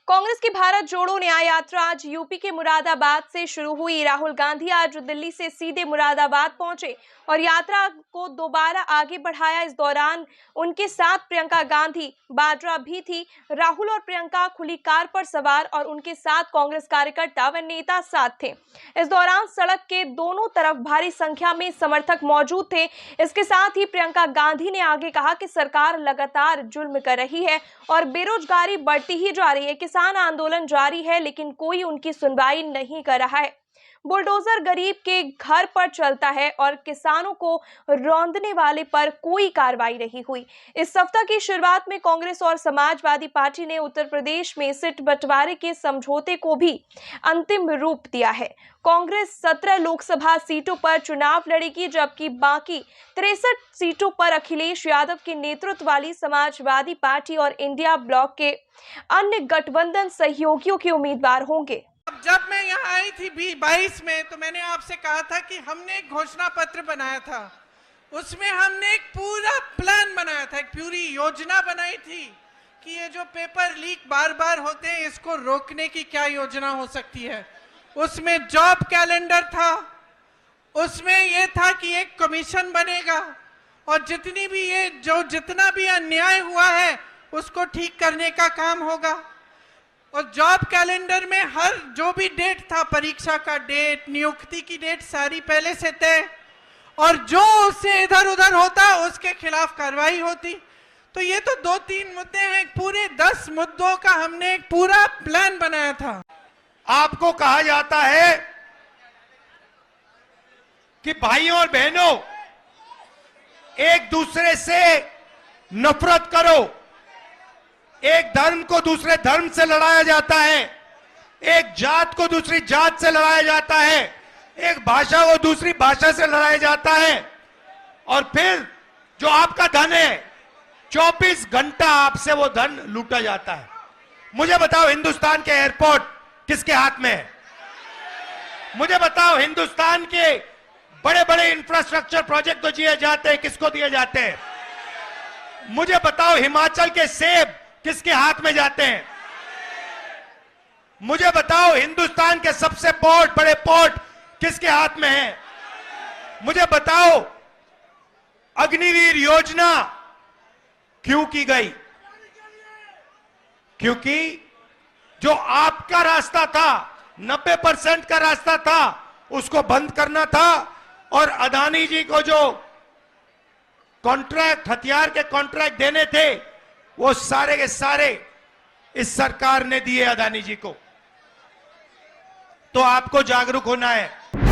कांग्रेस की भारत जोड़ो न्याय यात्रा आज यूपी के मुरादाबाद से शुरू हुई। राहुल गांधी आज दिल्ली से सीधे मुरादाबाद पहुंचे और यात्रा को दोबारा आगे बढ़ाया। इस दौरान उनके साथ प्रियंका गांधी वाड्रा भी थी। राहुल और प्रियंका खुली कार पर सवार और उनके साथ कांग्रेस कार्यकर्ता व नेता साथ थे। इस दौरान सड़क के दोनों तरफ भारी संख्या में समर्थक मौजूद थे। इसके साथ ही प्रियंका गांधी ने आगे कहा कि सरकार लगातार जुल्म कर रही है और बेरोजगारी बढ़ती ही जा रही है। किसान आंदोलन जारी है लेकिन कोई उनकी सुनवाई नहीं कर रहा है। बुलडोजर गरीब के घर पर चलता है और किसानों को रौंदने वाले पर कोई कार्रवाई नहीं हुई। इस सप्ताह की शुरुआत में कांग्रेस और समाजवादी पार्टी ने उत्तर प्रदेश में सीट बंटवारे के समझौते को भी अंतिम रूप दिया है। कांग्रेस 17 लोकसभा सीटों पर चुनाव लड़ेगी, जबकि बाकी 63 सीटों पर अखिलेश यादव के नेतृत्व वाली समाजवादी पार्टी और इंडिया ब्लॉक के अन्य गठबंधन सहयोगियों के उम्मीदवार होंगे। जब मैं यहाँ आई थी 22 में, तो मैंने आपसे कहा था कि हमने एक घोषणा पत्र बनाया था। उसमें हमने एक पूरा प्लान बनाया था, एक पूरी योजना बनाई थी कि ये जो पेपर लीक बार बार होते हैं, इसको रोकने की क्या योजना हो सकती है। उसमें जॉब कैलेंडर था, उसमें ये था कि एक कमीशन बनेगा और जितना भी अन्याय हुआ है उसको ठीक करने का काम होगा। और जॉब कैलेंडर में हर जो भी डेट था, परीक्षा का डेट, नियुक्ति की डेट, सारी पहले से तय, और जो उससे इधर उधर होता उसके खिलाफ कार्रवाई होती। तो ये तो 2-3 मुद्दे हैं, पूरे 10 मुद्दों का हमने एक पूरा प्लान बनाया था। आपको कहा जाता है कि भाइयों और बहनों, एक दूसरे से नफरत करो। एक धर्म को दूसरे धर्म से लड़ाया जाता है, एक जात को दूसरी जात से लड़ाया जाता है, एक भाषा को दूसरी भाषा से लड़ाया जाता है, और फिर जो आपका धन है 24 घंटा आपसे वो धन लूटा जाता है। मुझे बताओ, हिंदुस्तान के एयरपोर्ट किसके हाथ में है? मुझे बताओ, हिंदुस्तान के बड़े बड़े इंफ्रास्ट्रक्चर प्रोजेक्ट तो दिए जाते हैं, किसको दिए जाते हैं? मुझे बताओ, हिमाचल के सेब किसके हाथ में जाते हैं? मुझे बताओ, हिंदुस्तान के सबसे बड़े पोर्ट किसके हाथ में है? मुझे बताओ, अग्निवीर योजना क्यों की गई? क्योंकि जो आपका रास्ता था, 90% का रास्ता था, उसको बंद करना था, और अदानी जी को जो कॉन्ट्रैक्ट, हथियार के कॉन्ट्रैक्ट देने थे, वो सारे के सारे इस सरकार ने दिए अदानी जी को। तो आपको जागरूक होना है।